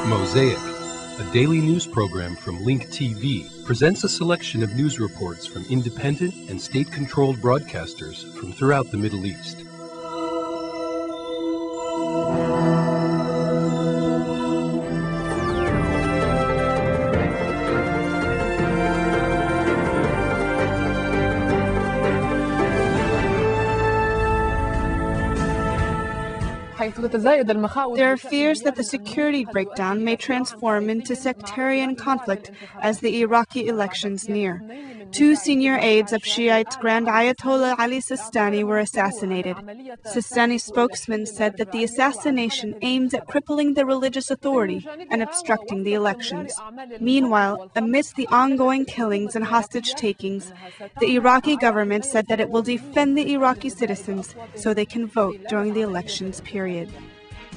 Mosaic, a daily news program from Link TV, presents a selection of news reports from independent and state-controlled broadcasters from throughout the Middle East. There are fears that the security breakdown may transform into sectarian conflict as the Iraqi elections near. 2 senior aides of Shiite Grand Ayatollah Ali Sistani were assassinated. Sistani spokesman said that the assassination aimed at crippling the religious authority and obstructing the elections. Meanwhile, amidst the ongoing killings and hostage-takings, the Iraqi government said that it will defend the Iraqi citizens so they can vote during the elections period.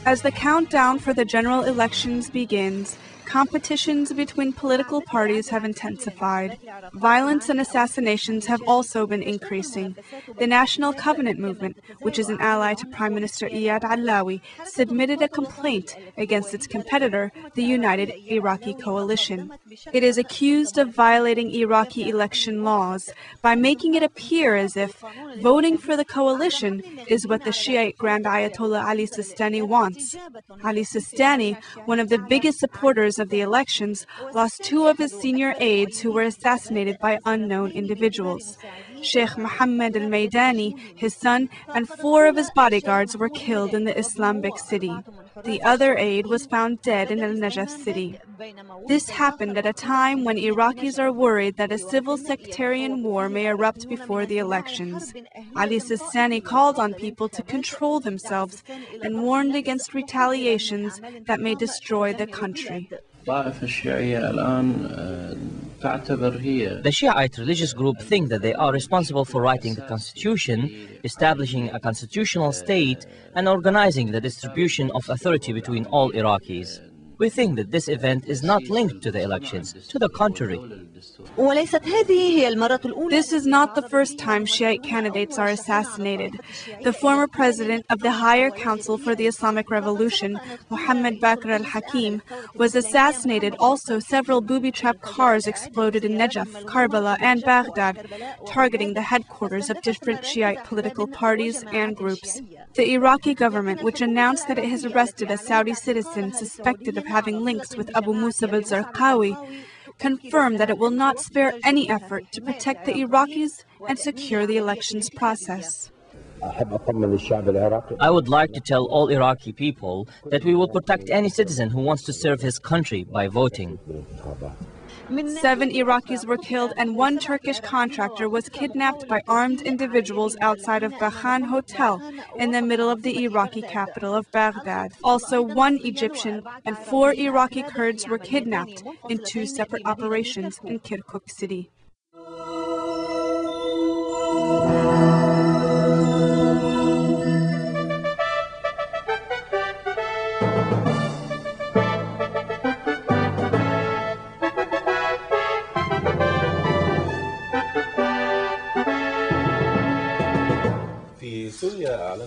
As the countdown for the general elections begins, competitions between political parties have intensified. Violence and assassinations have also been increasing. The National Covenant Movement, which is an ally to Prime Minister Iyad Allawi, submitted a complaint against its competitor, the United Iraqi Coalition. It is accused of violating Iraqi election laws by making it appear as if voting for the coalition is what the Shiite Grand Ayatollah Ali Sistani wants. Ali Sistani, one of the biggest supporters of the elections, lost 2 of his senior aides who were assassinated by unknown individuals. Sheikh Mohammed al-Maidani, his son, and 4 of his bodyguards were killed in the Islamic city. The other aide was found dead in al-Najaf city. This happened at a time when Iraqis are worried that a civil sectarian war may erupt before the elections. Ali Sistani called on people to control themselves and warned against retaliations that may destroy the country. The Shiite religious group think that they are responsible for writing the constitution, establishing a constitutional state, and organizing the distribution of authority between all Iraqis. We think that this event is not linked to the elections, to the contrary. This is not the first time Shiite candidates are assassinated. The former president of the Higher Council for the Islamic Revolution, Muhammad Bakr al-Hakim, was assassinated. Also, several booby-trapped cars exploded in Najaf, Karbala, and Baghdad, targeting the headquarters of different Shiite political parties and groups. The Iraqi government, which announced that it has arrested a Saudi citizen suspected of having links with Abu Musab al-Zarqawi, confirmed that it will not spare any effort to protect the Iraqis and secure the elections process. I would like to tell all Iraqi people that we will protect any citizen who wants to serve his country by voting. 7 Iraqis were killed and 1 Turkish contractor was kidnapped by armed individuals outside of Bakhan Hotel in the middle of the Iraqi capital of Baghdad. Also, 1 Egyptian and 4 Iraqi Kurds were kidnapped in 2 separate operations in Kirkuk city.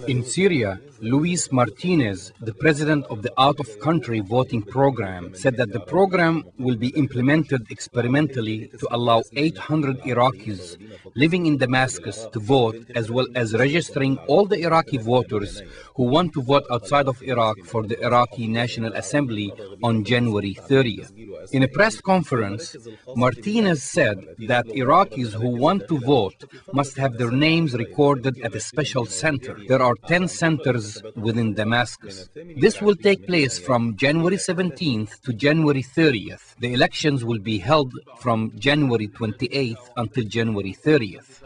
In Syria, Luis Martinez, the president of the out-of-country voting program, said that the program will be implemented experimentally to allow 800 Iraqis living in Damascus to vote, as well as registering all the Iraqi voters who want to vote outside of Iraq for the Iraqi National Assembly on January 30th. In a press conference, Martinez said that Iraqis who want to vote must have their names recorded at a special center. There are 10 centers within Damascus. This will take place from January 17th to January 30th. The elections will be held from January 28th until January 30th.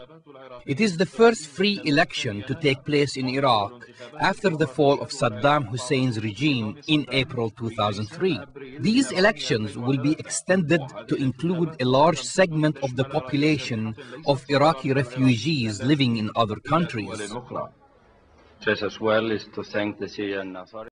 It is the first free election to take place in Iraq after the fall of Saddam Hussein's regime in April 2003. These elections will be extended to include a large segment of the population of Iraqi refugees living in other countries. Just as well is to thank the Syrian authorities.